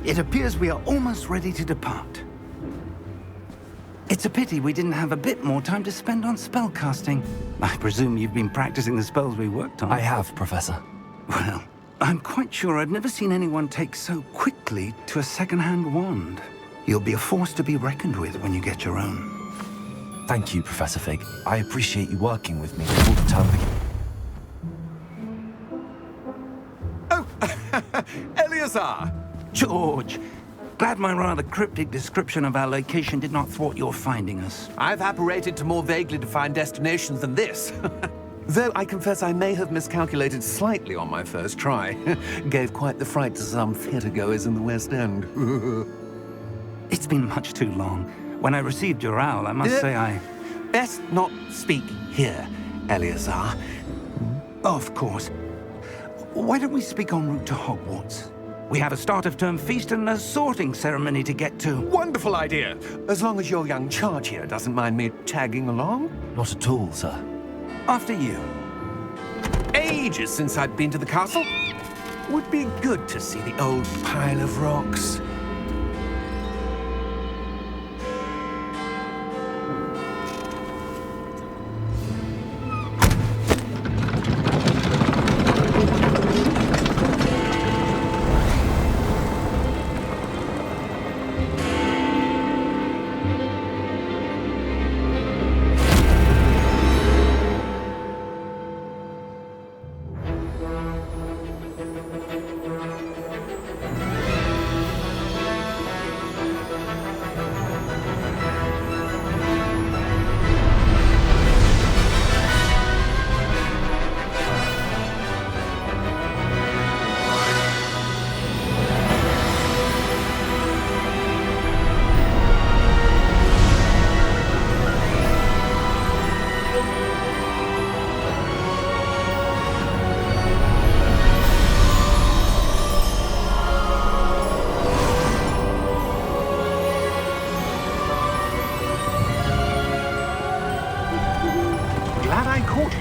It appears we are almost ready to depart. It's a pity we didn't have a bit more time to spend on spellcasting. I presume you've been practicing the spells we worked on. I have, Professor. Well, I'm quite sure I've never seen anyone take so quickly to a second-hand wand. You'll be a force to be reckoned with when you get your own. Thank you, Professor Fig. I appreciate you working with me before the term begins. Oh, Eleazar! George! Glad my rather cryptic description of our location did not thwart your finding us. I've apparated to more vaguely defined destinations than this. Though I confess I may have miscalculated slightly on my first try. Gave quite the fright to some theatre-goers in the West End. It's been much too long. When I received your owl, I must say I... Best not speak here, Eleazar. Of course. Why don't we speak en route to Hogwarts? We have a start-of-term feast and a sorting ceremony to get to. Wonderful idea! As long as your young charge here doesn't mind me tagging along. Not at all, sir. After you. Ages since I'd been to the castle. Would be good to see the old pile of rocks.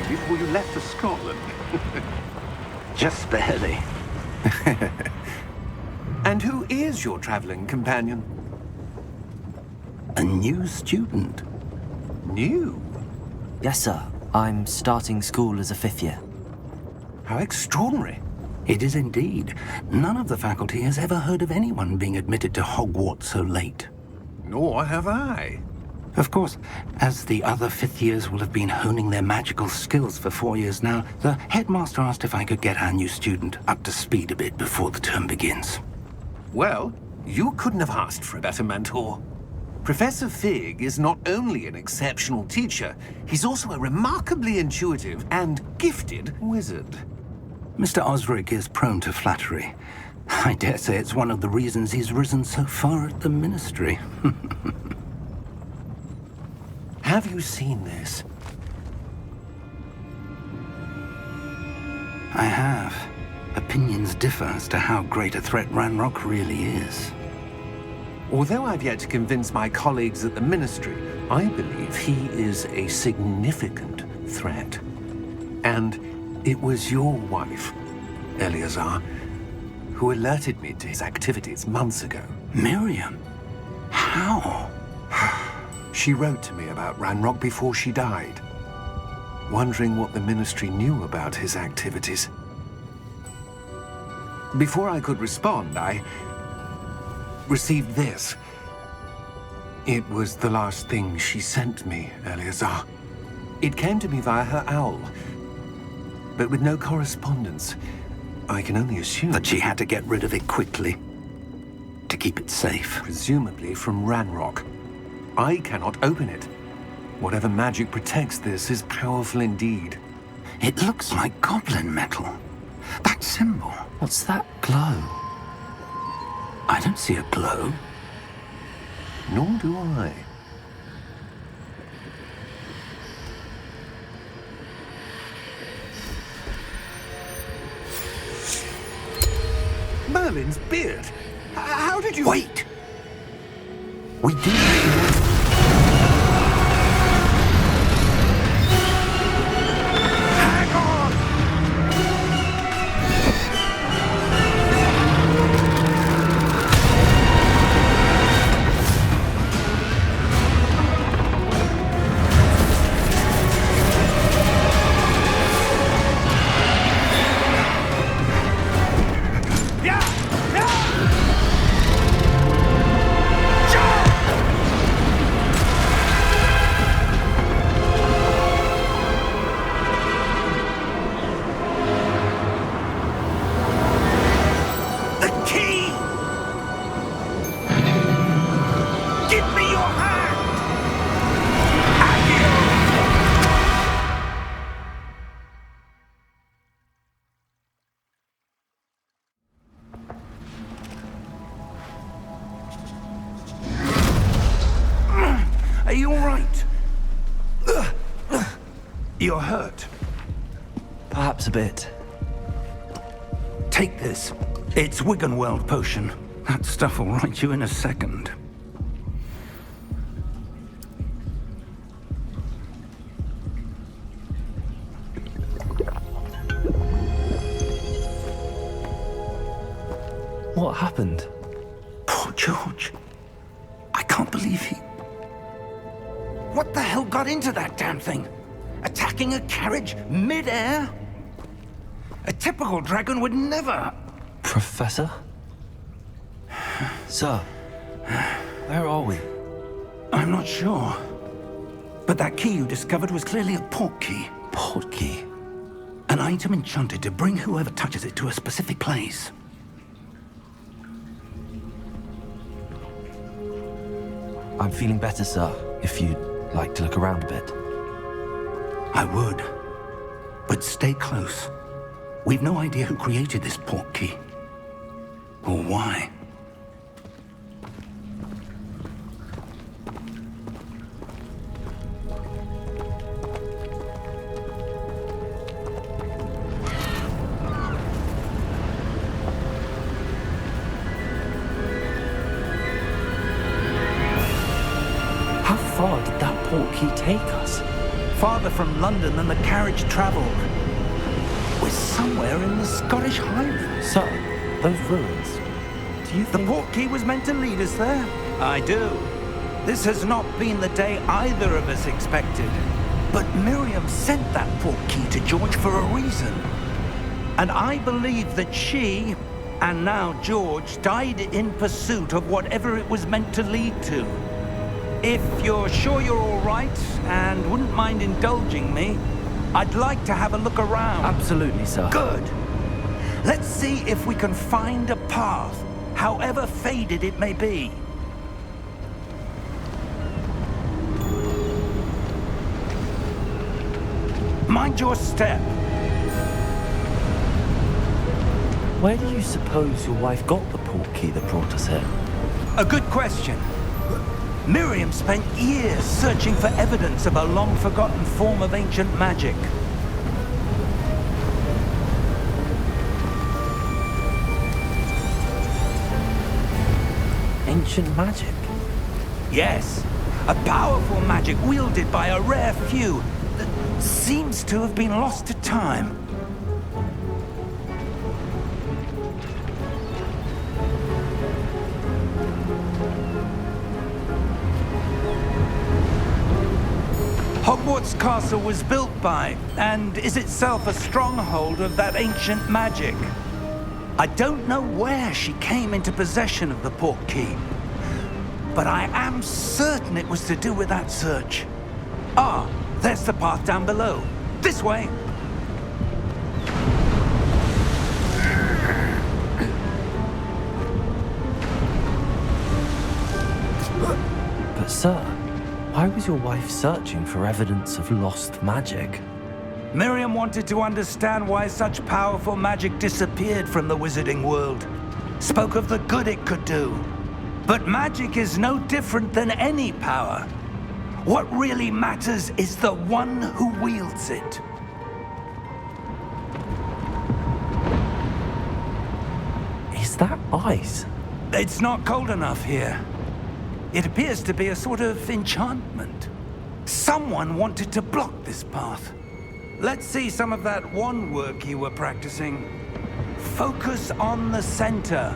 Before you left for Scotland. Just barely. And who is your traveling companion? A new student. New? Yes, sir. I'm starting school as a 5th year. How extraordinary. It is indeed. None of the faculty has ever heard of anyone being admitted to Hogwarts so late. Nor have I. Of course, as the other 5th years will have been honing their magical skills for 4 years now, the headmaster asked if I could get our new student up to speed a bit before the term begins. Well, you couldn't have asked for a better mentor. Professor Fig is not only an exceptional teacher, he's also a remarkably intuitive and gifted wizard. Mr. Osric is prone to flattery. I dare say it's one of the reasons he's risen so far at the Ministry. Have you seen this? I have. Opinions differ as to how great a threat Ranrock really is. Although I've yet to convince my colleagues at the Ministry, I believe he is a significant threat. And it was your wife, Eleazar, who alerted me to his activities months ago. Miriam? How? She wrote to me about Ranrock before she died, wondering what the Ministry knew about his activities. Before I could respond, I received this. It was the last thing she sent me, Eleazar. It came to me via her owl, but with no correspondence. I can only assume That she had to get rid of it quickly, to keep it safe. presumably from Ranrock. I cannot open it. Whatever magic protects this is powerful indeed. It looks like goblin metal. That symbol. What's that glow? I don't see a glow. Nor do I. Merlin's beard. How did you... Wait! We do. right. You're hurt. Perhaps a bit. Take this. It's Wiggenweld potion. That stuff will right you in a second. What happened? Poor George. I can't believe he... What the hell got into that damn thing? Attacking a carriage mid-air? A typical dragon would never... Professor? Sir, where are we? I'm not sure. But that key you discovered was clearly a Portkey. Portkey? An item enchanted to bring whoever touches it to a specific place. I'm feeling better, sir, if you'd like to look around a bit. I would. But stay close. We've no idea who created this Portkey. Or why. How far did that Portkey take us? Farther from London than the carriage traveled. We're somewhere in the Scottish Highlands. Sir, those ruins. Do you The think... Portkey was meant to lead us there? I do. This has not been the day either of us expected. But Miriam sent that Portkey to George for a reason. And I believe that she, and now George, died in pursuit of whatever it was meant to lead to. If you're sure you're all right and wouldn't mind indulging me, I'd like to have a look around. Absolutely, sir. Good. Let's see if we can find a path, however faded it may be. Mind your step. Where do you suppose your wife got the Portkey that brought us here? A good question. Miriam spent years searching for evidence of a long-forgotten form of ancient magic. Ancient magic? Yes, a powerful magic wielded by a rare few that seems to have been lost to time. Hogwarts Castle was built by, and is itself a stronghold of that ancient magic. I don't know where she came into possession of the Portkey, but I am certain it was to do with that search. Ah, there's the path down below. This way. But sir, why was your wife searching for evidence of lost magic? Miriam wanted to understand why such powerful magic disappeared from the wizarding world. Spoke of the good it could do. But magic is no different than any power. What really matters is the one who wields it. Is that ice? It's not cold enough here. It appears to be a sort of enchantment. Someone wanted to block this path. Let's see some of that wand work you were practicing. Focus on the center.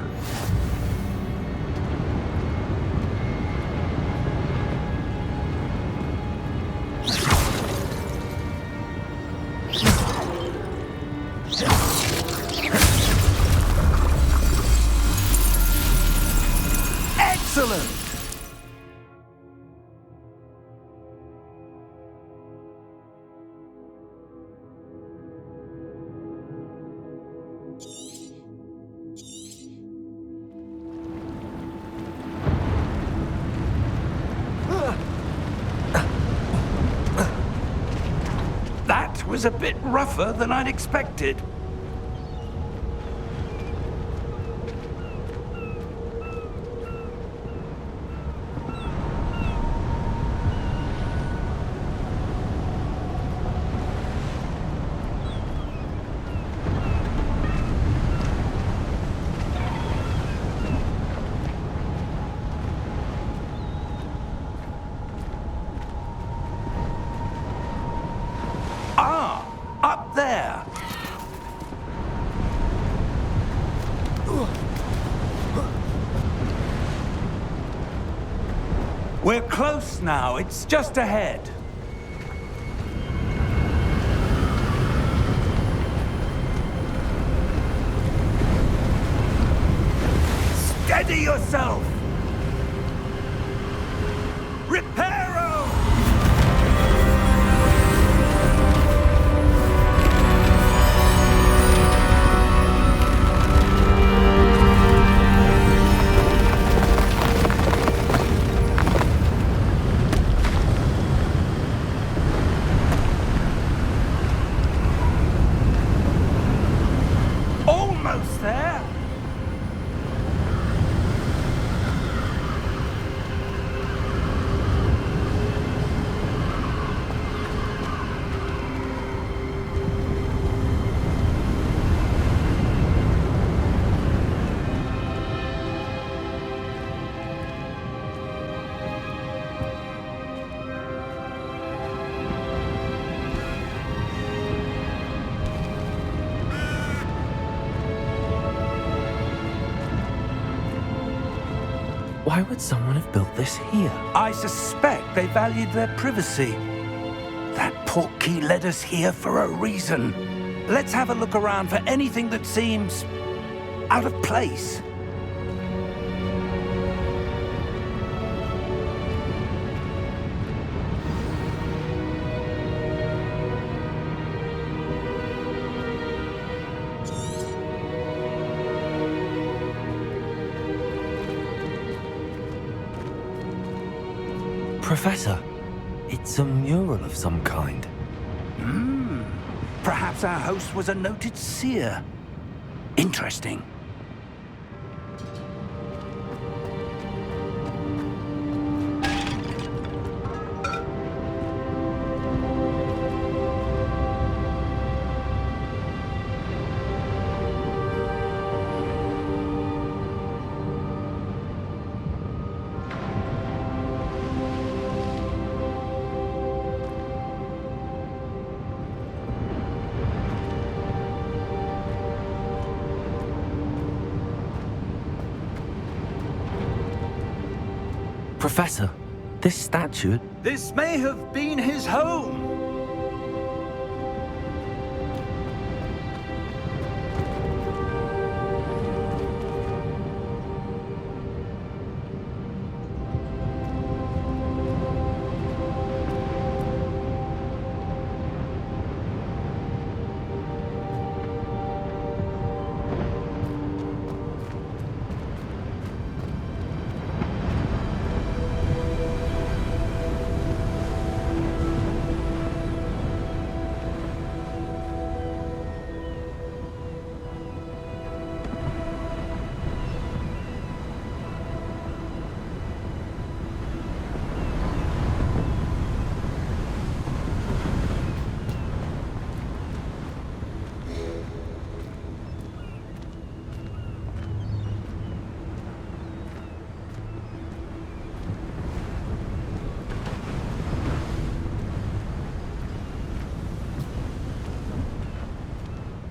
Excellent! That was a bit rougher than I'd expected. We're close now. It's just ahead. Steady yourself! Reparo! Almost there! Why would someone have built this here? I suspect they valued their privacy. That Portkey led us here for a reason. Let's have a look around for anything that seems out of place. Professor, it's a mural of some kind. Perhaps our host was a noted seer. Interesting. Professor, this statue... This may have been his home.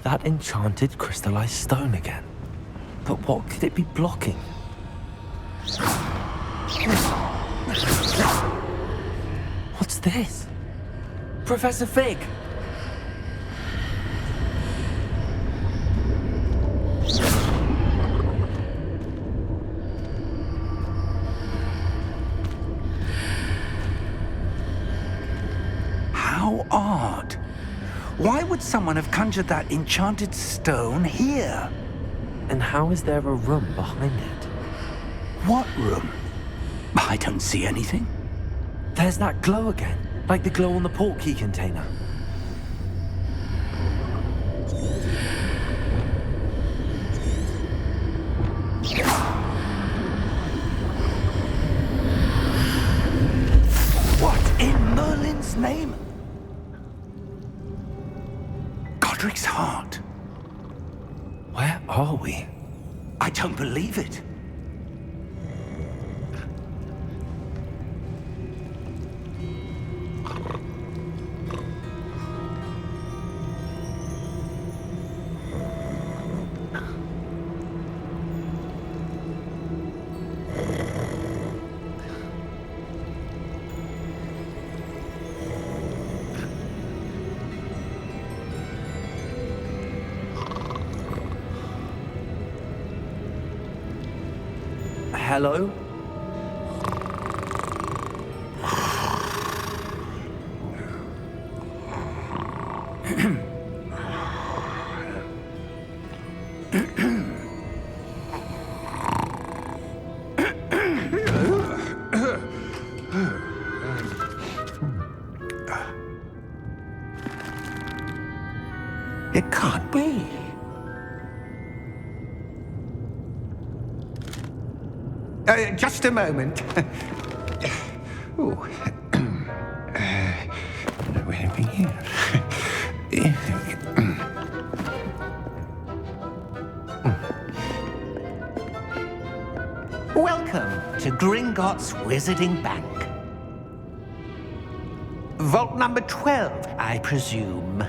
That enchanted crystallized stone again. But what could it be blocking? What's this? Professor Fig! How odd. Why would someone have conjured that enchanted stone here? And how is there a room behind it? What room? I don't see anything. There's that glow again, like the glow on the Portkey container. What in Merlin's name? Godric's heart. Where are we? I don't believe it. Hello? It can't be. Just a moment. Ooh. Where are we here? Welcome to Gringotts Wizarding Bank. Vault number 12, I presume.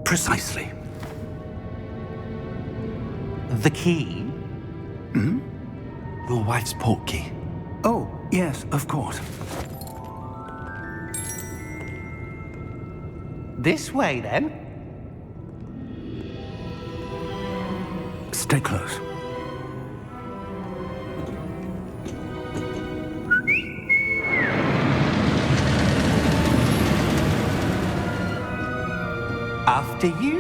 Precisely. The key? Your wife's Portkey. Oh, yes, of course. This way, then. Stay close. After you.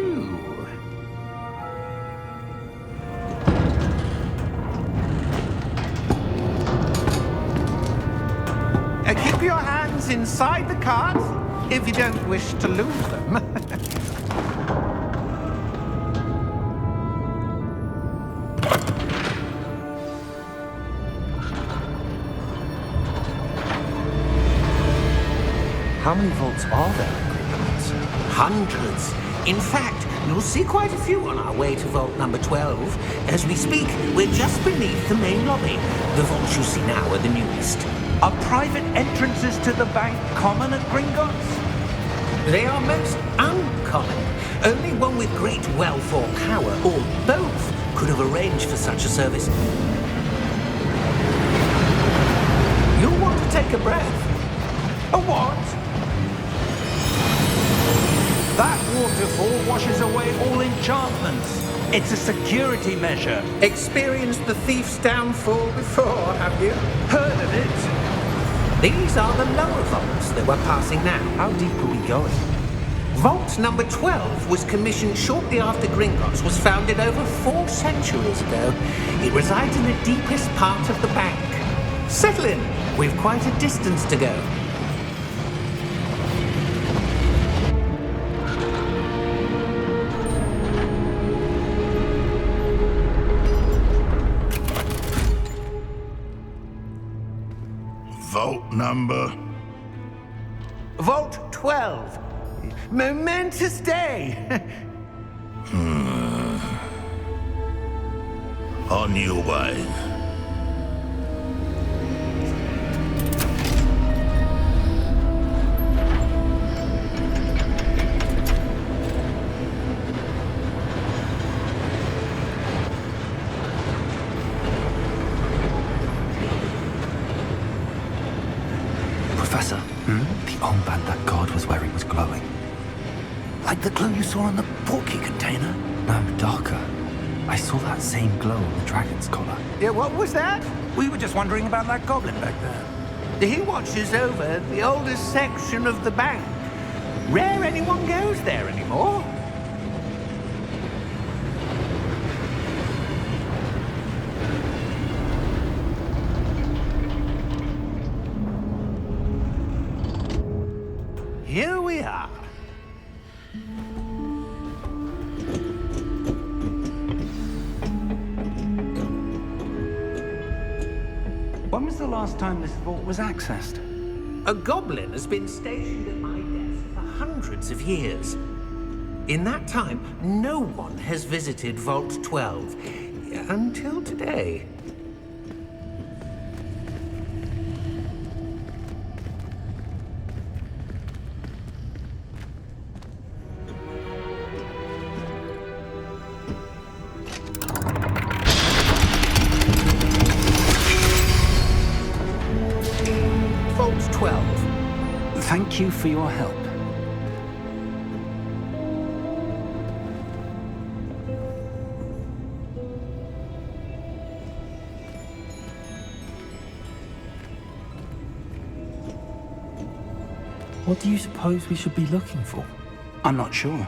Keep your hands inside the cart if you don't wish to lose them. How many vaults are there in Gringotts? Hundreds. In fact, you'll see quite a few on our way to vault number 12. As we speak, we're just beneath the main lobby. The vaults you see now are the newest. Are private entrances to the bank common at Gringotts? They are most uncommon. Only one with great wealth or power, or both, could have arranged for such a service. You'll want to take a breath. A what? That waterfall washes away all enchantments. It's a security measure. Experienced the thief's downfall before, have you? Heard of it? These are the lower vaults that we're passing now. How deep are we going? Vault number 12 was commissioned shortly after Gringotts was founded over 4 centuries ago. It resides in the deepest part of the bank. Settle in. We've quite a distance to go. Vault number? Vault 12. Momentous day. On your way. Professor, the armband that guard was wearing was glowing. Like the glow you saw on the Portkey container? No, darker. I saw that same glow on the dragon's collar. Yeah, what was that? We were just wondering about that goblin back there. He watches over the oldest section of the bank. Rare anyone goes there anymore. Here we are. When was the last time this vault was accessed? A goblin has been stationed at my desk for hundreds of years. In that time, no one has visited Vault 12 until today. Vault 12. Thank you for your help. What do you suppose we should be looking for? I'm not sure.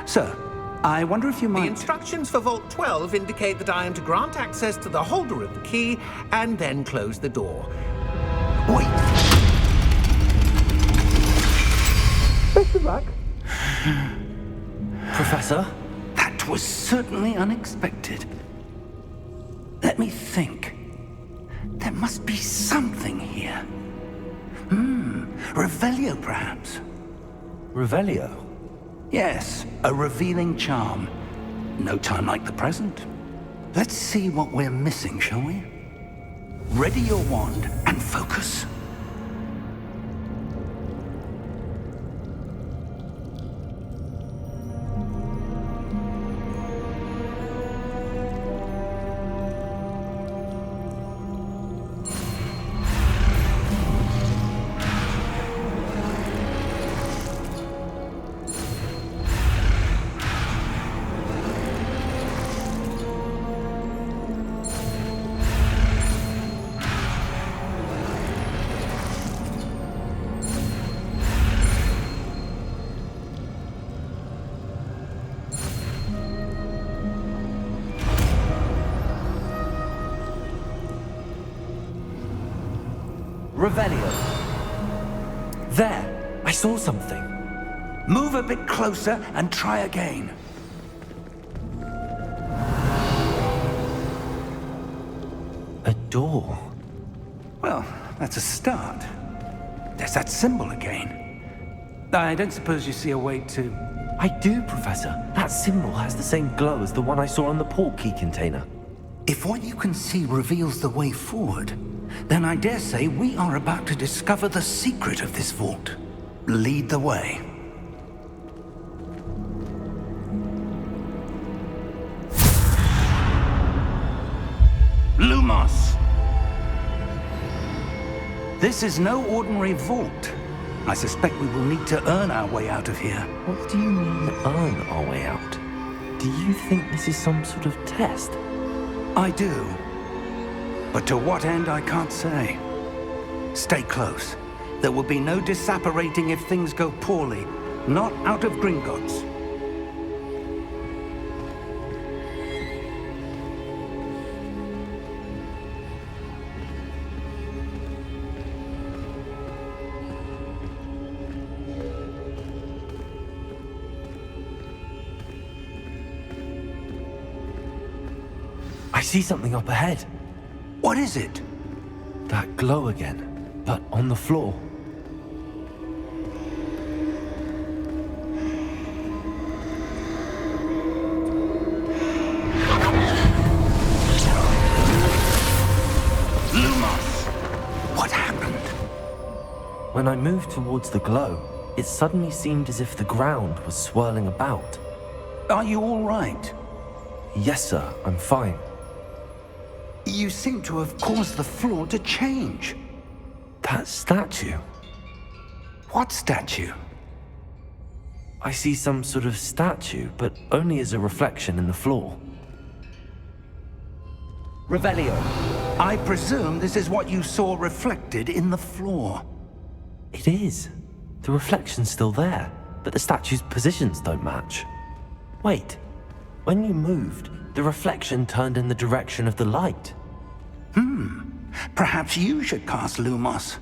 Sir, I wonder if you The might... instructions for Vault 12 indicate that I am to grant access to the holder of the key and then close the door. Wait! Professor? That was certainly unexpected. Let me think. There must be something here. Revelio, perhaps? Revelio? Yes, a revealing charm. No time like the present. Let's see what we're missing, shall we? Ready your wand and focus. Revelio. There! I saw something. Move a bit closer and try again. A door. Well, that's a start. There's that symbol again. I don't suppose you see a way to... I do, Professor. That symbol has the same glow as the one I saw on the Portkey container. If what you can see reveals the way forward, then I dare say we are about to discover the secret of this vault. Lead the way. Lumos! This is no ordinary vault. I suspect we will need to earn our way out of here. What do you mean, earn our way out? Do you think this is some sort of test? I do. But to what end, I can't say. Stay close. There will be no disapparating if things go poorly. Not out of Gringotts. I see something up ahead. What is it? That glow again, but on the floor. Lumos! What happened? When I moved towards the glow, it suddenly seemed as if the ground was swirling about. Are you all right? Yes, sir, I'm fine. You seem to have caused the floor to change. That statue. What statue? I see some sort of statue, but only as a reflection in the floor. Revelio, I presume this is what you saw reflected in the floor. It is. The reflection's still there, but the statue's positions don't match. Wait, when you moved, the reflection turned in the direction of the light. Perhaps you should cast Lumos.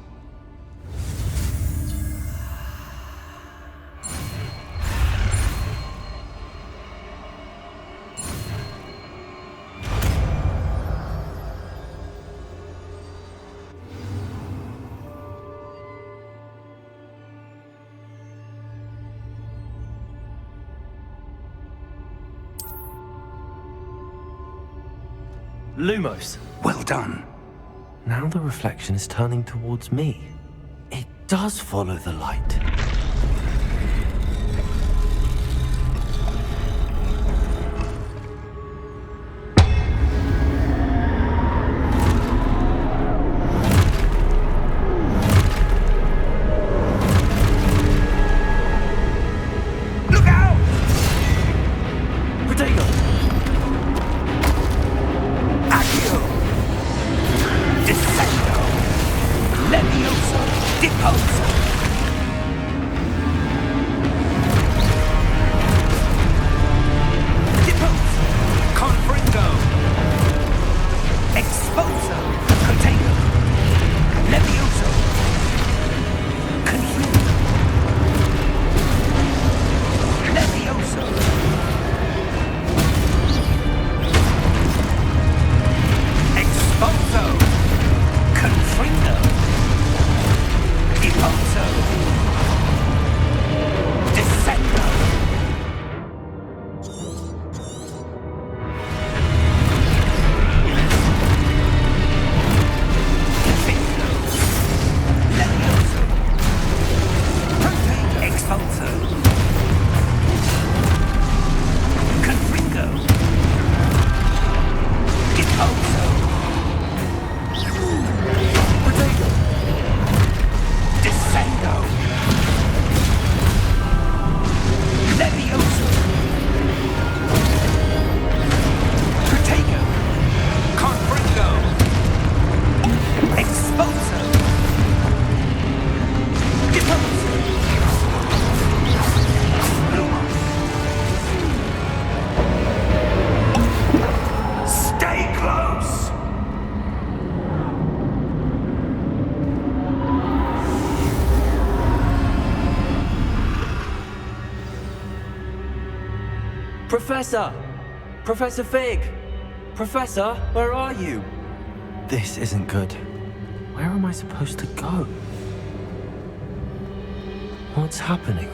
Lumos! Well done. Now the reflection is turning towards me. It does follow the light. Look out! Protego! Accio! Descendo! Levioso! Deposo! Professor! Professor Fig! Professor, where are you? This isn't good. Where am I supposed to go? What's happening?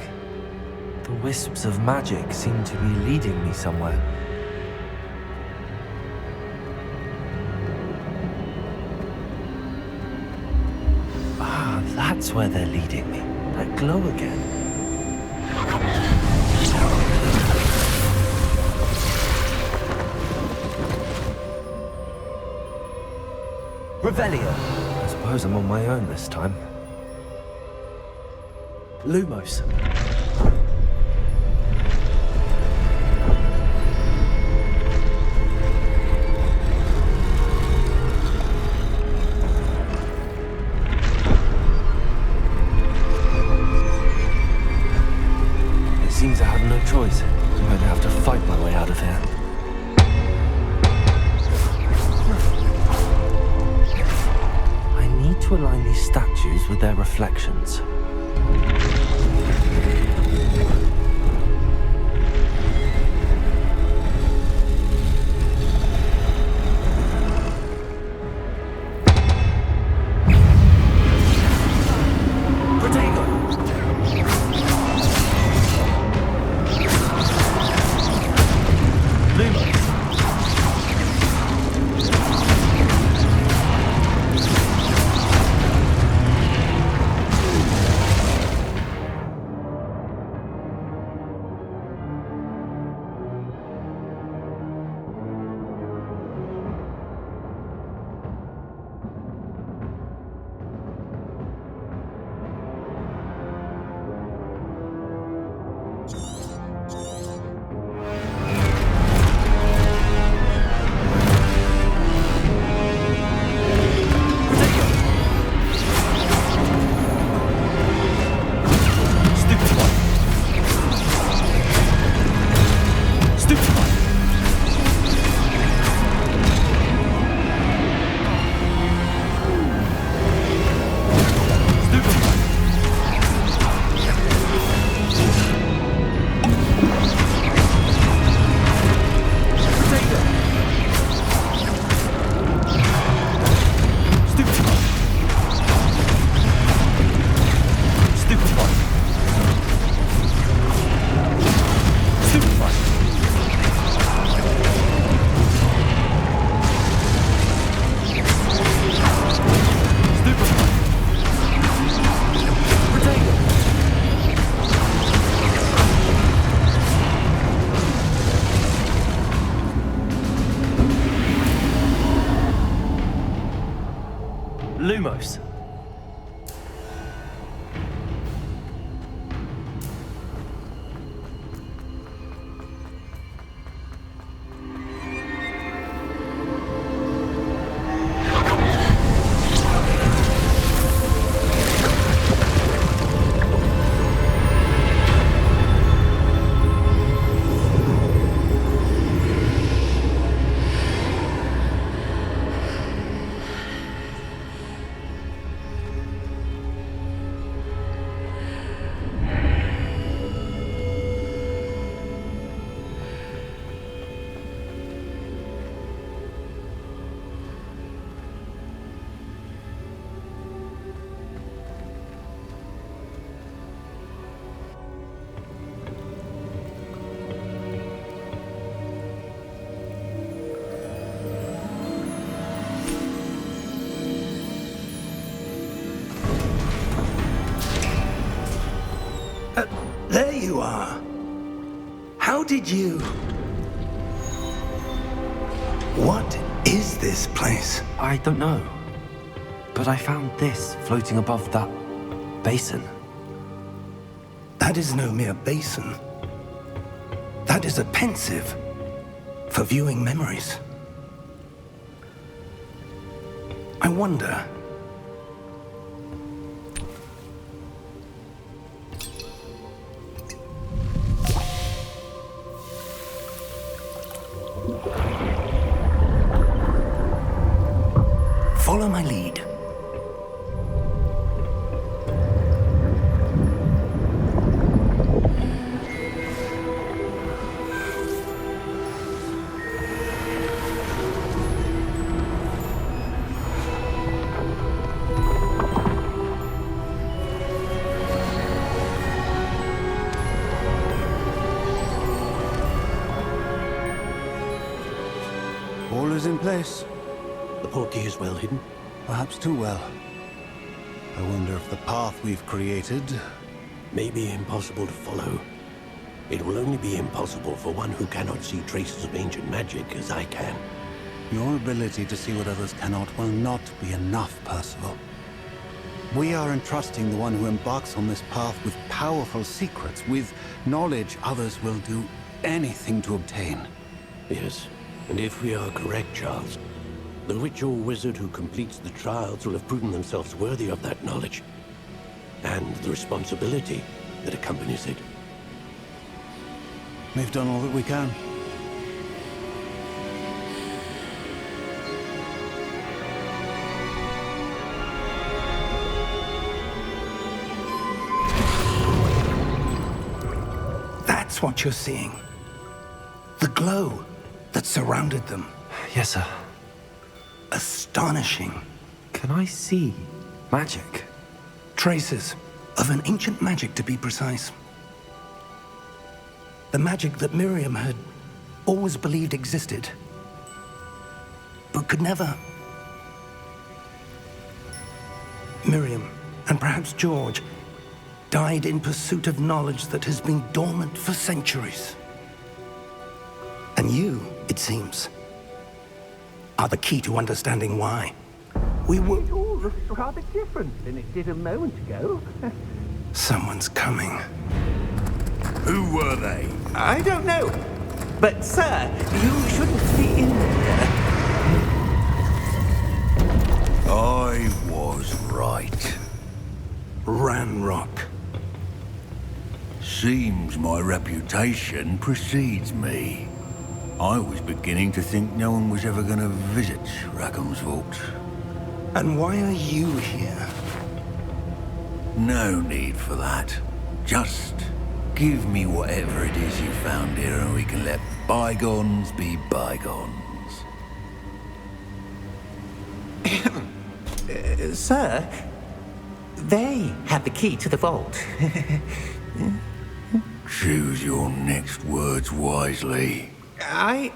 The wisps of magic seem to be leading me somewhere. Ah, that's where they're leading me. That glow again. Revelio. I suppose I'm on my own this time. Lumos. It seems I have no choice. I'm going to have to fight my way out of here. To align these statues with their reflections. Lumos. There you are. How did you... What is this place? I don't know. But I found this floating above that basin. That is no mere basin. That is a pensive for viewing memories. I wonder... Follow my lead. is in place. The Portkey is well hidden. Perhaps too well. I wonder if the path we've created... May be impossible to follow. It will only be impossible for one who cannot see traces of ancient magic as I can. Your ability to see what others cannot will not be enough, Percival. We are entrusting the one who embarks on this path with powerful secrets, with knowledge others will do anything to obtain. Yes, and if we are correct, Charles, the witch or wizard who completes the trials will have proven themselves worthy of that knowledge, and the responsibility that accompanies it. We've done all that we can. That's what you're seeing. The glow that surrounded them. Yes, sir. Astonishing. Can I see magic? Traces of an ancient magic, to be precise. The magic that Miriam had always believed existed, but could never. Miriam, and perhaps George, died in pursuit of knowledge that has been dormant for centuries. And you, it seems, are the key to understanding why. We were... It all looks rather different than it did a moment ago. Someone's coming. Who were they? I don't know. But, sir, you shouldn't be in here. I was right. Ranrock. Seems my reputation precedes me. I was beginning to think no one was ever going to visit Rackham's vault. And why are you here? No need for that. Just give me whatever it is you found here and we can let bygones be bygones. Sir, they have the key to the vault. Choose your next words wisely. I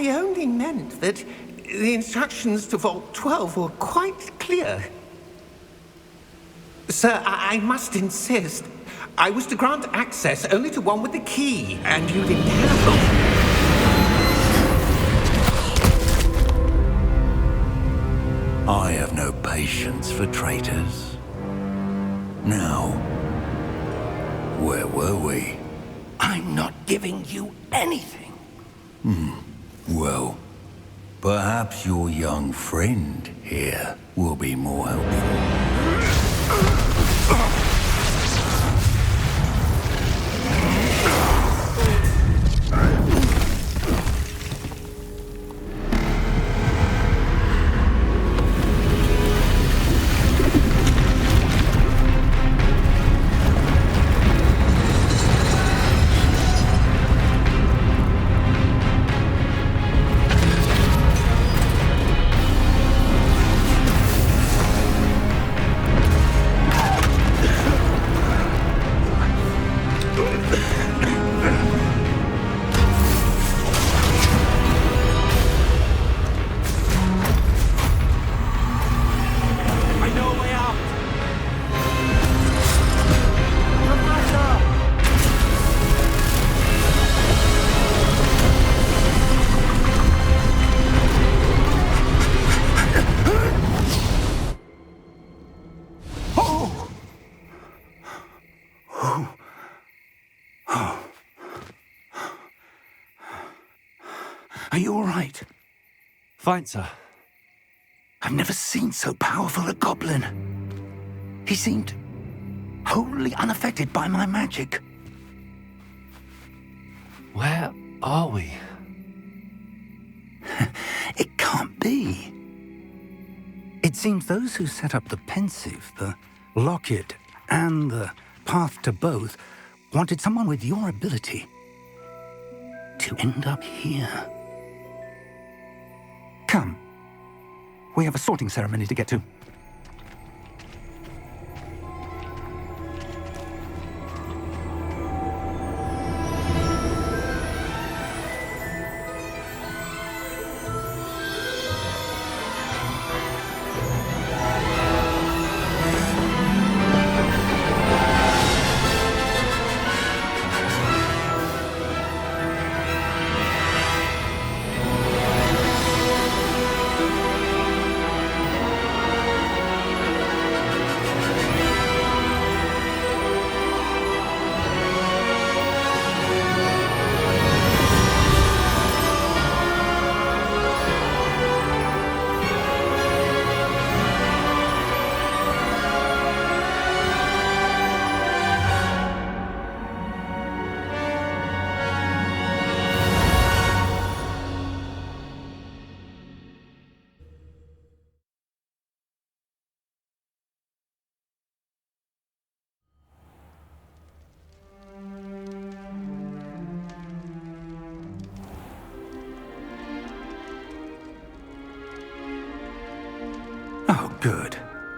only meant that the instructions to Vault 12 were quite clear. Sir, I must insist. I was to grant access only to one with the key, and you didn't have them. I have no patience for traitors. Now, where were we? I'm not giving you anything. Well, perhaps your young friend here will be more helpful. Are you all right? Fine, sir. I've never seen so powerful a goblin. He seemed wholly unaffected by my magic. Where are we? It can't be. It seems those who set up the pensive, the locket, and the path to both wanted someone with your ability to end up here. Come. We have a sorting ceremony to get to.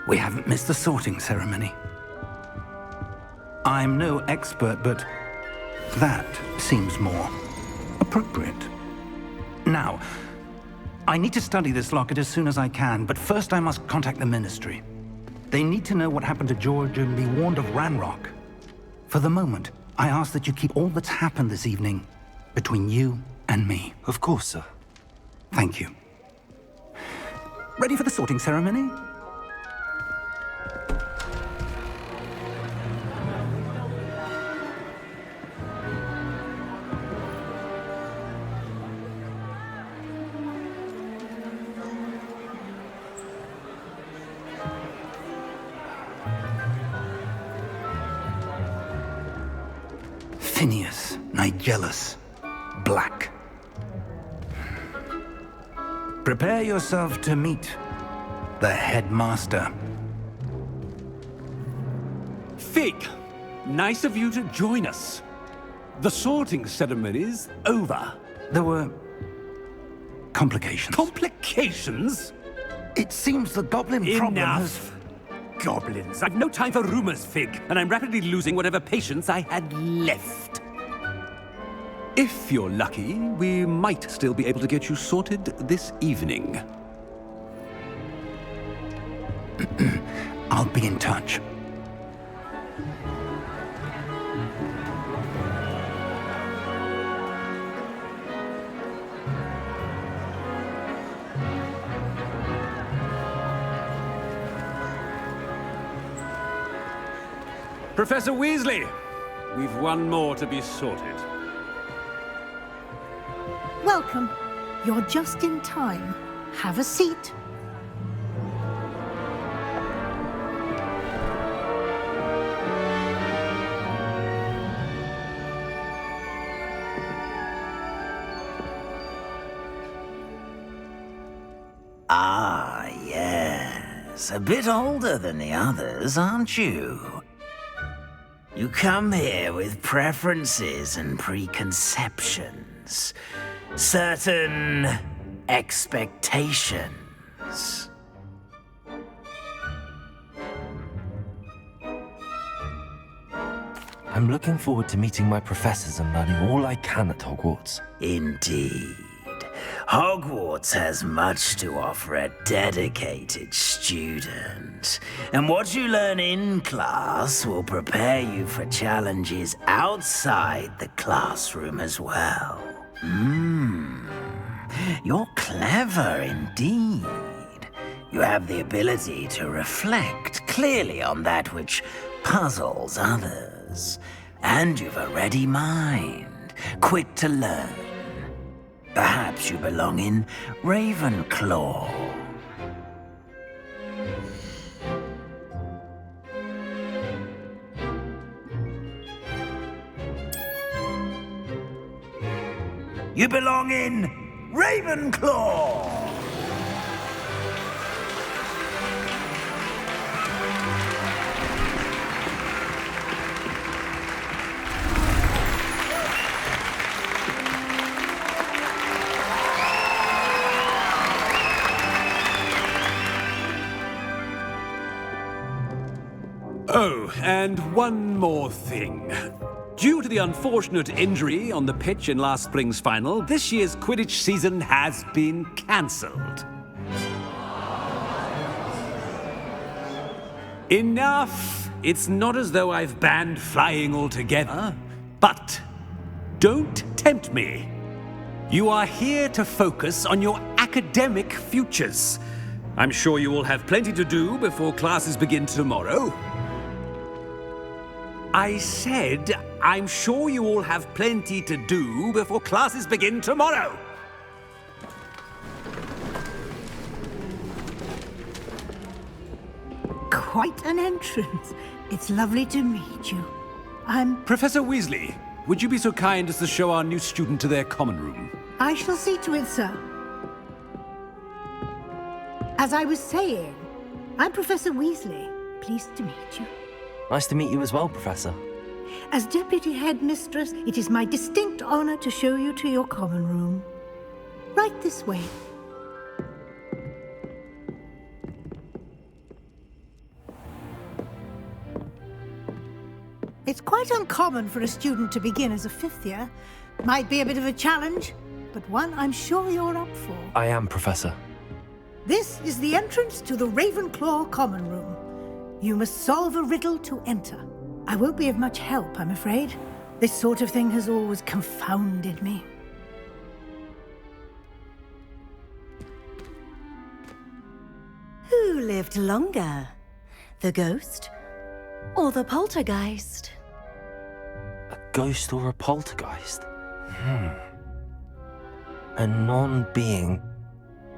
We haven't missed the sorting ceremony. I'm no expert, but that seems more appropriate. Now, I need to study this locket as soon as I can, but first I must contact the Ministry. They need to know what happened to George and be warned of Ranrock. For the moment, I ask that you keep all that's happened this evening between you and me. Of course, sir. Thank you. Ready for the sorting ceremony? Phineas, Nigellus, Black. Prepare yourself to meet the headmaster. Fig, nice of you to join us. The sorting ceremony's over. There were complications. Complications? It seems the goblin problem has... Enough! Goblins. I've no time for rumors, Fig, and I'm rapidly losing whatever patience I had left. If you're lucky, we might still be able to get you sorted this evening. I'll be in touch. Professor Weasley, we've one more to be sorted. Welcome. You're just in time. Have a seat. Ah, yes. A bit older than the others, aren't you? You come here with preferences and preconceptions. Certain expectations. I'm looking forward to meeting my professors and learning all I can at Hogwarts. Indeed. Hogwarts has much to offer a dedicated student. And what you learn in class will prepare you for challenges outside the classroom as well. You're clever indeed. You have the ability to reflect clearly on that which puzzles others. And you've a ready mind, quick to learn. Perhaps you belong in Ravenclaw. You belong in Ravenclaw! Oh, and one more thing. Due to the unfortunate injury on the pitch in last spring's final, this year's Quidditch season has been cancelled. Enough! It's not as though I've banned flying altogether, but don't tempt me. You are here to focus on your academic futures. I'm sure you will have plenty to do before classes begin tomorrow. I said, I'm sure you all have plenty to do before classes begin tomorrow. Quite an entrance. It's lovely to meet you. Professor Weasley, would you be so kind as to show our new student to their common room? I shall see to it, sir. As I was saying, I'm Professor Weasley. Pleased to meet you. Nice to meet you as well, Professor. As Deputy Headmistress, it is my distinct honor to show you to your common room. Right this way. It's quite uncommon for a student to begin as a 5th year. Might be a bit of a challenge, but one I'm sure you're up for. I am, Professor. This is the entrance to the Ravenclaw Common Room. You must solve a riddle to enter. I won't be of much help, I'm afraid. This sort of thing has always confounded me. Who lived longer? The ghost or the poltergeist? A ghost or a poltergeist? A non-being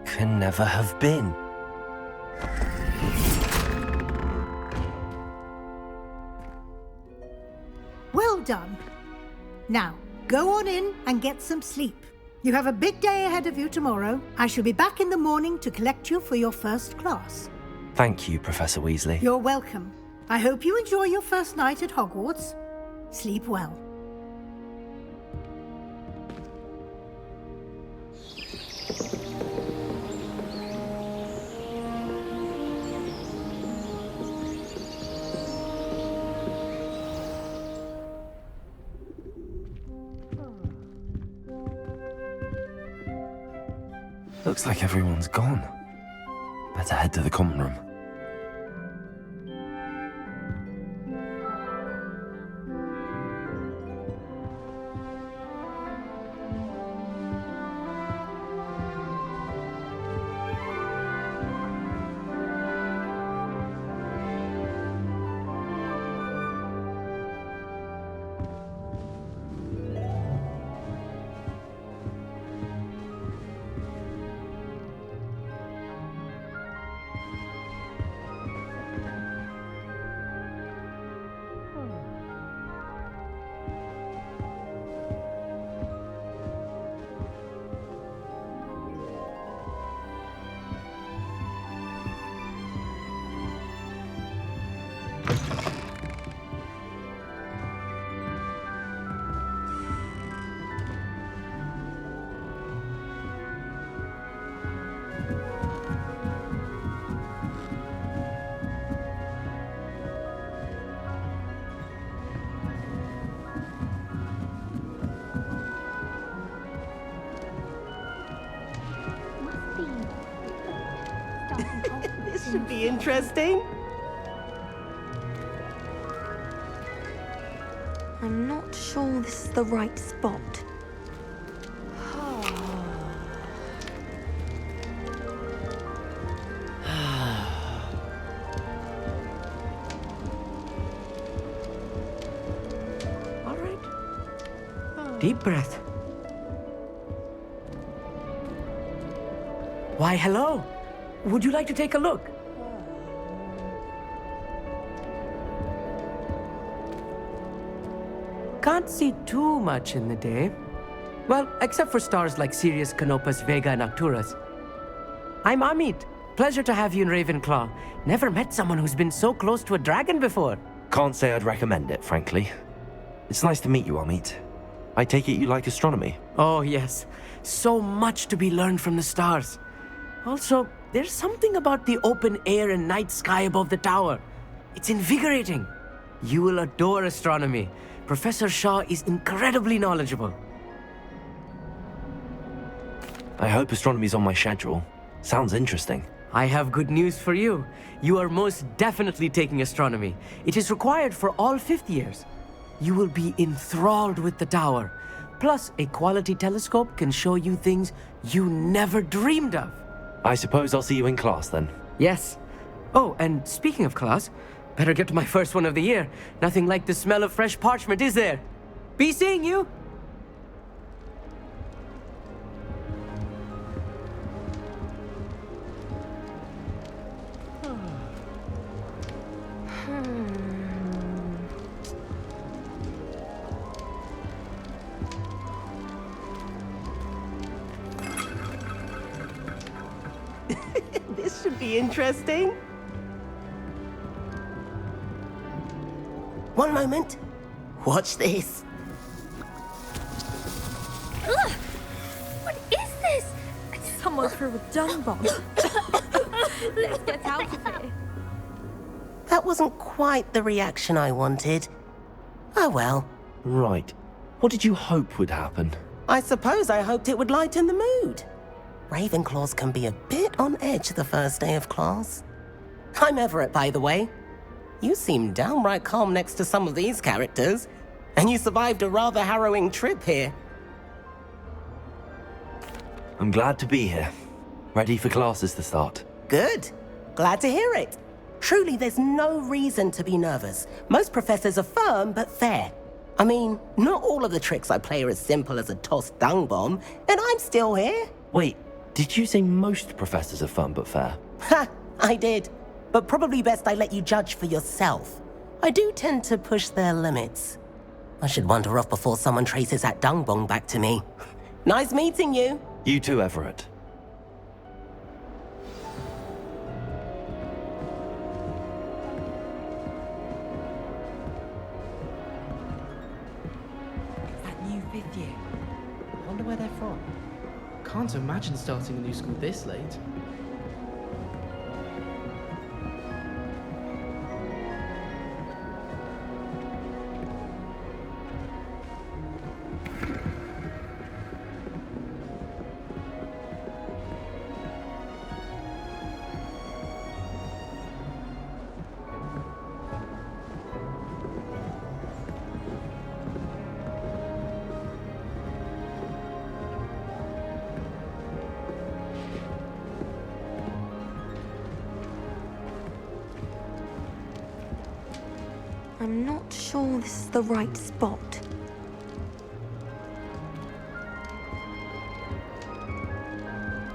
can never have been. Well done. Now, go on in and get some sleep. You have a big day ahead of you tomorrow. I shall be back in the morning to collect you for your first class. Thank you, Professor Weasley. You're welcome. I hope you enjoy your first night at Hogwarts. Sleep well. Looks like everyone's gone. Better head to the common room. This should be interesting. I'm not sure this is the right spot. All right. Deep breath. Why, hello. Would you like to take a look? Can't see too much in the day. Well, except for stars like Sirius, Canopus, Vega, and Arcturus. I'm Amit. Pleasure to have you in Ravenclaw. Never met someone who's been so close to a dragon before. Can't say I'd recommend it, frankly. It's nice to meet you, Amit. I take it you like astronomy? Oh, yes. So much to be learned from the stars. Also, there's something about the open air and night sky above the tower. It's invigorating. You will adore astronomy. Professor Shaw is incredibly knowledgeable. I hope astronomy's on my schedule. Sounds interesting. I have good news for you. You are most definitely taking astronomy. It is required for all 5th years. You will be enthralled with the tower. Plus, a quality telescope can show you things you never dreamed of. I suppose I'll see you in class then. Yes. Oh, and speaking of class, better get to my first one of the year. Nothing like the smell of fresh parchment, is there? Be seeing you! This should be interesting. One moment. Watch this. Ugh! What is this? Someone threw a dung bomb. Let's get out of here. That wasn't quite the reaction I wanted. Oh well. Right. What did you hope would happen? I suppose I hoped it would lighten the mood. Ravenclaws can be a bit on edge the first day of class. I'm Everett, by the way. You seem downright calm next to some of these characters, and you survived a rather harrowing trip here. I'm glad to be here. Ready for classes to start. Good. Glad to hear it. Truly, there's no reason to be nervous. Most professors are firm but fair. I mean, not all of the tricks I play are as simple as a tossed dung bomb, and I'm still here. Wait, did you say most professors are fun but fair? Ha! I did. But probably best I let you judge for yourself. I do tend to push their limits. I should wander off before someone traces that dung bomb back to me. Nice meeting you. You too, Everett. That new 5th year. I wonder where they're from. Can't imagine starting a new school this late. I'm not sure this is the right spot.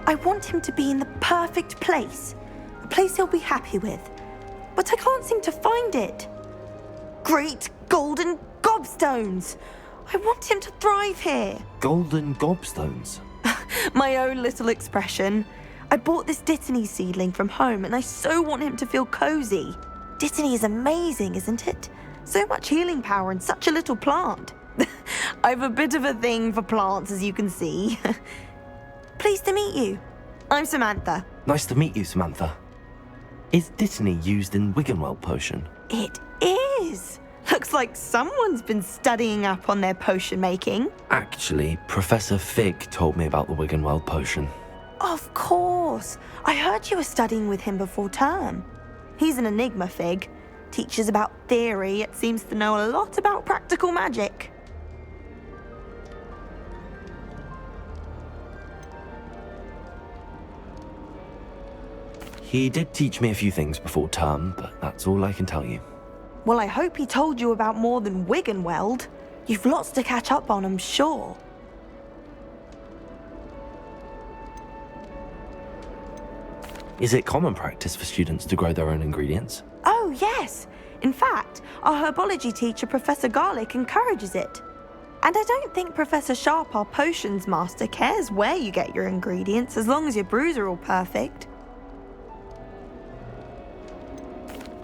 I want him to be in the perfect place. A place he'll be happy with. But I can't seem to find it. Great golden gobstones! I want him to thrive here. Golden gobstones? My own little expression. I bought this Dittany seedling from home and I so want him to feel cozy. Dittany is amazing, isn't it? So much healing power in such a little plant. I've a bit of a thing for plants, as you can see. Pleased to meet you. I'm Samantha. Nice to meet you, Samantha. Is Dittany used in Wiggenweld potion? It is. Looks like someone's been studying up on their potion making. Actually, Professor Fig told me about the Wiggenweld potion. Of course. I heard you were studying with him before term. He's an enigma, Fig. Teaches about theory, yet seems to know a lot about practical magic. He did teach me a few things before term, but that's all I can tell you. Well, I hope he told you about more than Wiggenweld. You've lots to catch up on, I'm sure. Is it common practice for students to grow their own ingredients? Oh, yes. In fact, our herbology teacher, Professor Garlick, encourages it. And I don't think Professor Sharp, our potions master, cares where you get your ingredients, as long as your brews are all perfect.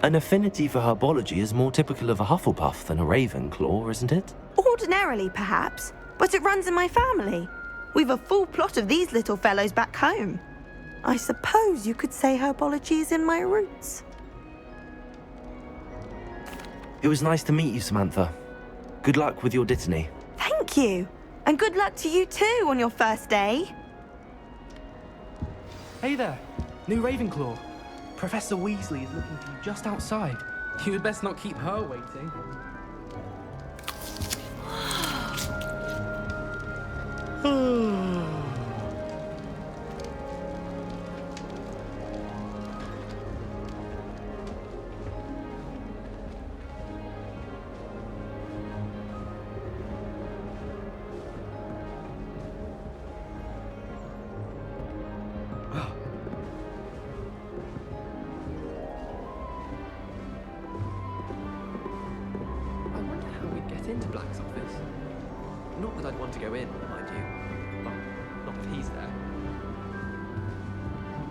An affinity for herbology is more typical of a Hufflepuff than a Ravenclaw, isn't it? Ordinarily, perhaps, but it runs in my family. We've a full plot of these little fellows back home. I suppose you could say herbology is in my roots. It was nice to meet you, Samantha. Good luck with your Dittany. Thank you. And good luck to you too on your first day. Hey there, new Ravenclaw. Professor Weasley is looking for you just outside. You had best not keep her waiting. Into Black's office. Not that I'd want to go in, mind you. Well, not that he's there.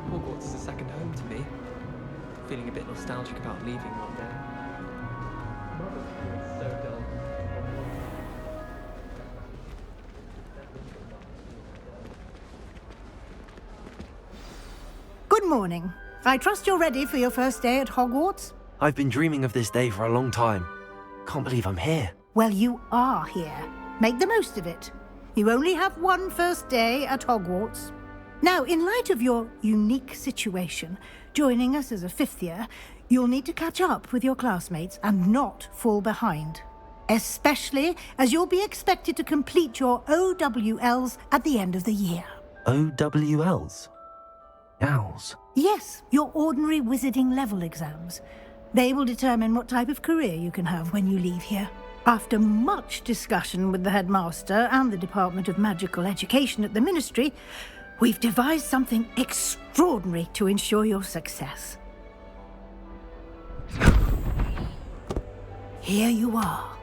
Hogwarts is a second home to me. Feeling a bit nostalgic about leaving one day. It's so dull. Good morning. I trust you're ready for your first day at Hogwarts? I've been dreaming of this day for a long time. Can't believe I'm here. Well, you are here. Make the most of it. You only have one first day at Hogwarts. Now, in light of your unique situation, joining us as a fifth year, you'll need to catch up with your classmates and not fall behind. Especially as you'll be expected to complete your OWLs at the end of the year. OWLs? Owls? Yes, your ordinary wizarding level exams. They will determine what type of career you can have when you leave here. After much discussion with the headmaster and the Department of Magical Education at the Ministry, we've devised something extraordinary to ensure your success. Here you are.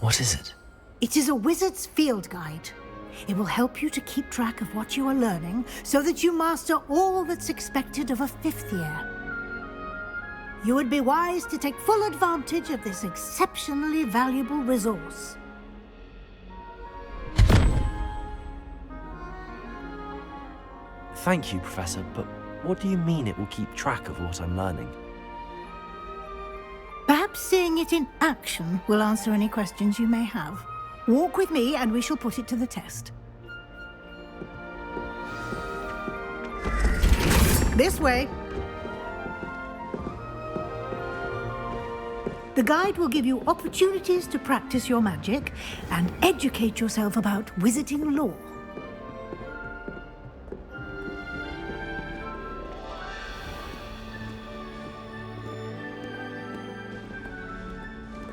What is it? It is a wizard's field guide. It will help you to keep track of what you are learning so that you master all that's expected of a fifth year. You would be wise to take full advantage of this exceptionally valuable resource. Thank you, Professor, but what do you mean it will keep track of what I'm learning? Perhaps seeing it in action will answer any questions you may have. Walk with me and we shall put it to the test. This way. The guide will give you opportunities to practice your magic and educate yourself about wizarding lore.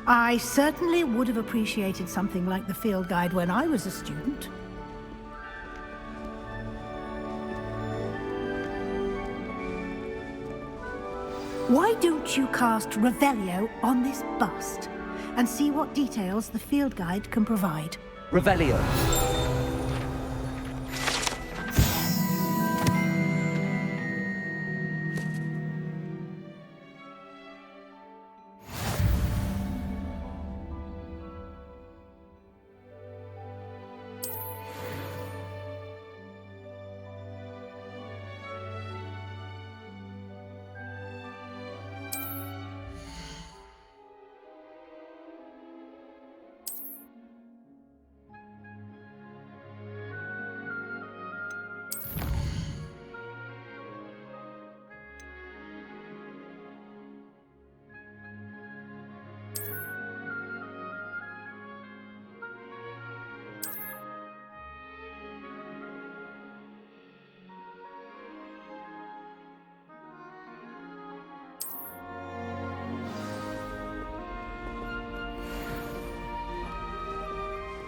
I certainly would have appreciated something like the field guide when I was a student. Why don't you cast Revelio on this bust and see what details the field guide can provide? Revelio.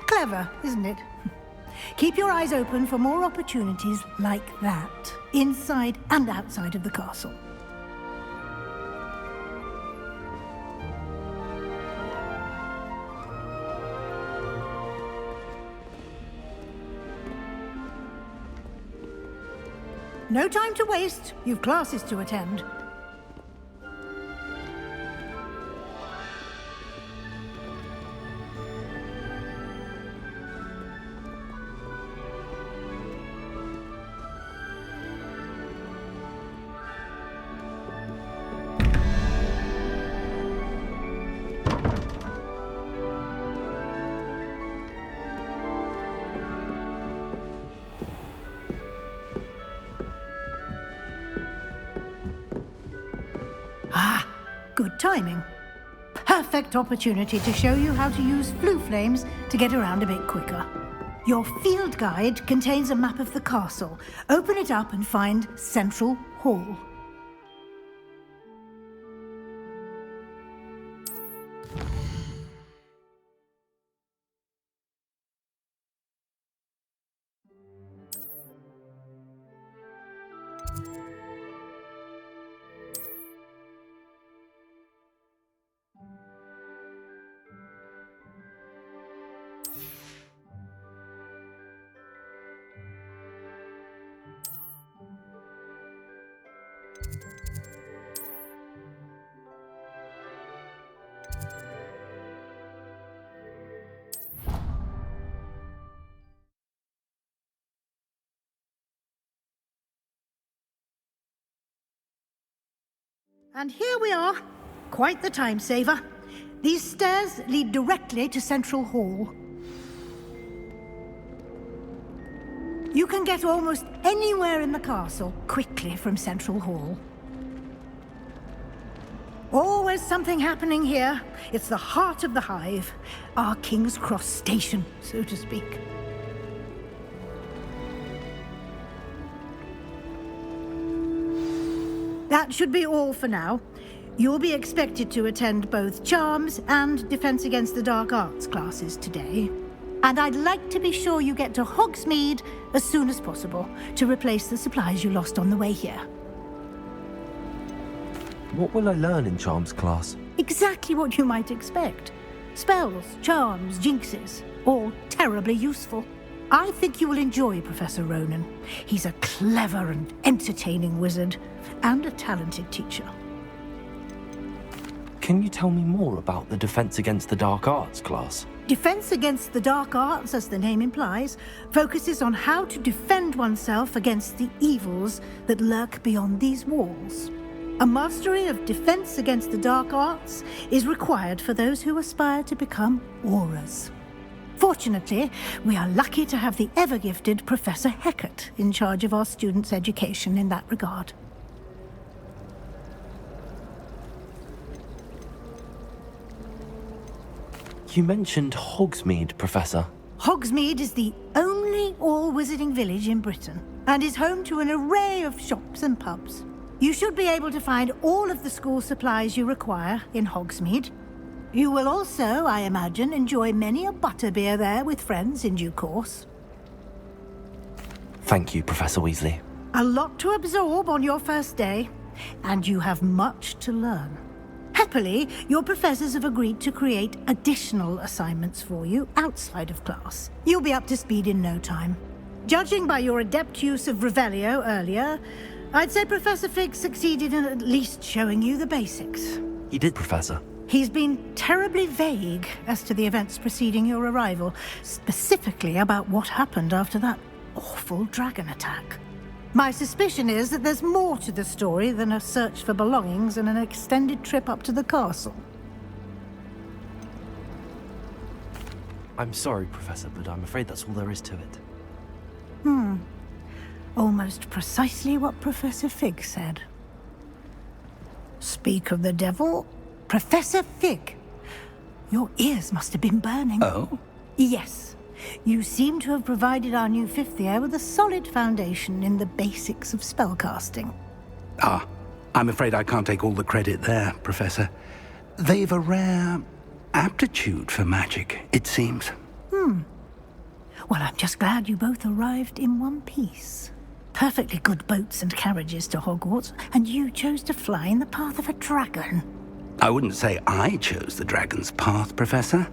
Clever, isn't it? Keep your eyes open for more opportunities like that, inside and outside of the castle. No time to waste. You've classes to attend. Good timing. Perfect opportunity to show you how to use flue flames to get around a bit quicker. Your field guide contains a map of the castle. Open it up and find Central Hall. And here we are. Quite the time saver. These stairs lead directly to Central Hall. You can get almost anywhere in the castle quickly from Central Hall. Always something happening here. It's the heart of the Hive, our King's Cross station, so to speak. That should be all for now. You'll be expected to attend both Charms and Defense Against the Dark Arts classes today. And I'd like to be sure you get to Hogsmeade as soon as possible to replace the supplies you lost on the way here. What will I learn in Charms class? Exactly what you might expect. Spells, charms, jinxes, all terribly useful. I think you will enjoy Professor Ronan. He's a clever and entertaining wizard, and a talented teacher. Can you tell me more about the Defense Against the Dark Arts class? Defense Against the Dark Arts, as the name implies, focuses on how to defend oneself against the evils that lurk beyond these walls. A mastery of Defense Against the Dark Arts is required for those who aspire to become Aurors. Fortunately, we are lucky to have the ever-gifted Professor Hecat in charge of our students' education in that regard. You mentioned Hogsmeade, Professor. Hogsmeade is the only all-wizarding village in Britain, and is home to an array of shops and pubs. You should be able to find all of the school supplies you require in Hogsmeade. You will also, I imagine, enjoy many a butterbeer there with friends in due course. Thank you, Professor Weasley. A lot to absorb on your first day, and you have much to learn. Happily, your professors have agreed to create additional assignments for you outside of class. You'll be up to speed in no time. Judging by your adept use of Revelio earlier, I'd say Professor Fig succeeded in at least showing you the basics. He did, Professor. He's been terribly vague as to the events preceding your arrival, specifically about what happened after that awful dragon attack. My suspicion is that there's more to the story than a search for belongings and an extended trip up to the castle. I'm sorry, Professor, but I'm afraid that's all there is to it. Almost precisely what Professor Fig said. Speak of the devil, Professor Fig. Your ears must have been burning. Oh? Yes. You seem to have provided our new fifth year with a solid foundation in the basics of spellcasting. Ah, I'm afraid I can't take all the credit there, Professor. They've a rare aptitude for magic, it seems. Well, I'm just glad you both arrived in one piece. Perfectly good boats and carriages to Hogwarts, and you chose to fly in the path of a dragon. I wouldn't say I chose the dragon's path, Professor.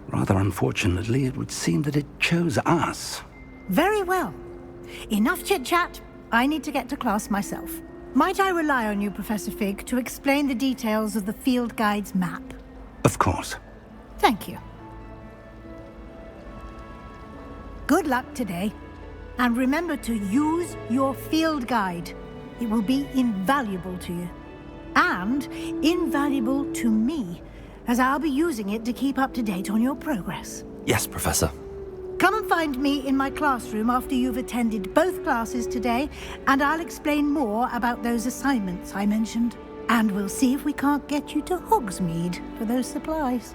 Rather unfortunately, it would seem that it chose us. Very well. Enough chit-chat. I need to get to class myself. Might I rely on you, Professor Fig, to explain the details of the field guide's map? Of course. Thank you. Good luck today. And remember to use your field guide. It will be invaluable to you. And invaluable to me, as I'll be using it to keep up to date on your progress. Yes, Professor. Come and find me in my classroom after you've attended both classes today, and I'll explain more about those assignments I mentioned. And we'll see if we can't get you to Hogsmeade for those supplies.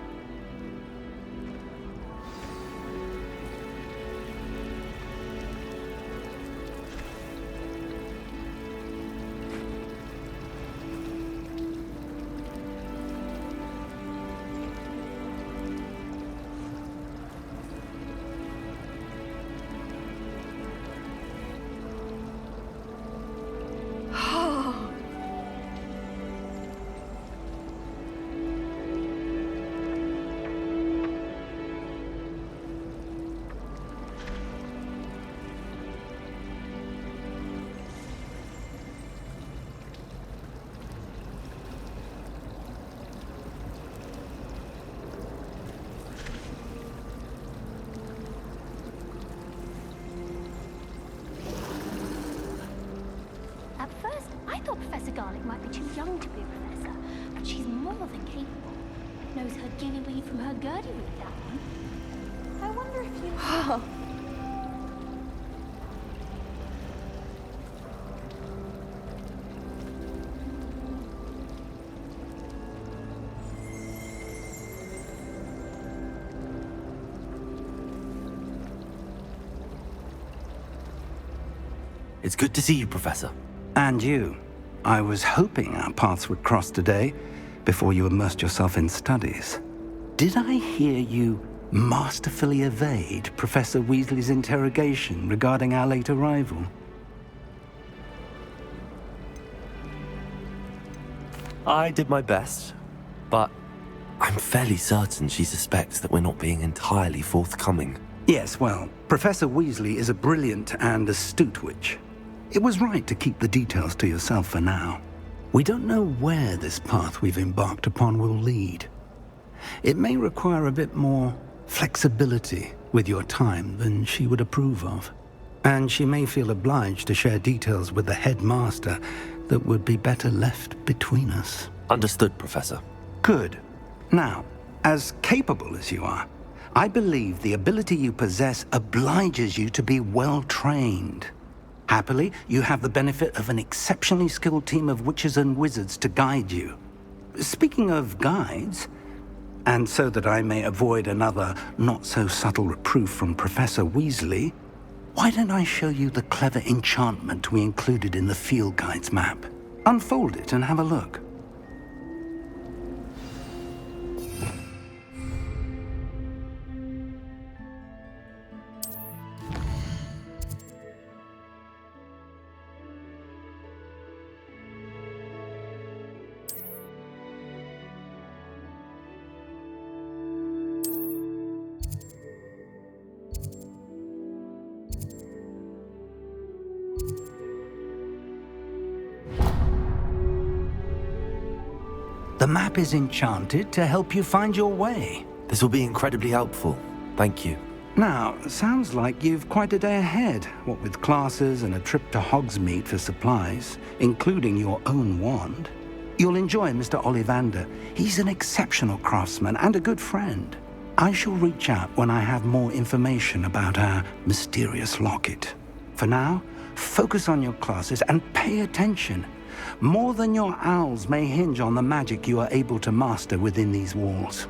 Dalek might be too young to be a professor, but she's more than capable. Knows her gillyweed from her gurdyweed, that one. I wonder if you... It's good to see you, Professor. And you. I was hoping our paths would cross today, before you immersed yourself in studies. Did I hear you masterfully evade Professor Weasley's interrogation regarding our late arrival? I did my best, but I'm fairly certain she suspects that we're not being entirely forthcoming. Yes, well, Professor Weasley is a brilliant and astute witch. It was right to keep the details to yourself for now. We don't know where this path we've embarked upon will lead. It may require a bit more flexibility with your time than she would approve of. And she may feel obliged to share details with the headmaster that would be better left between us. Understood, Professor. Good. Now, as capable as you are, I believe the ability you possess obliges you to be well trained. Happily, you have the benefit of an exceptionally skilled team of witches and wizards to guide you. Speaking of guides, and so that I may avoid another not-so-subtle reproof from Professor Weasley, why don't I show you the clever enchantment we included in the field guide's map? Unfold it and have a look. The map is enchanted to help you find your way. This will be incredibly helpful. Thank you. Now, sounds like you've quite a day ahead, what with classes and a trip to Hogsmeade for supplies, including your own wand. You'll enjoy Mr. Ollivander. He's an exceptional craftsman and a good friend. I shall reach out when I have more information about our mysterious locket. For now, focus on your classes and pay attention. More than your owls may hinge on the magic you are able to master within these walls.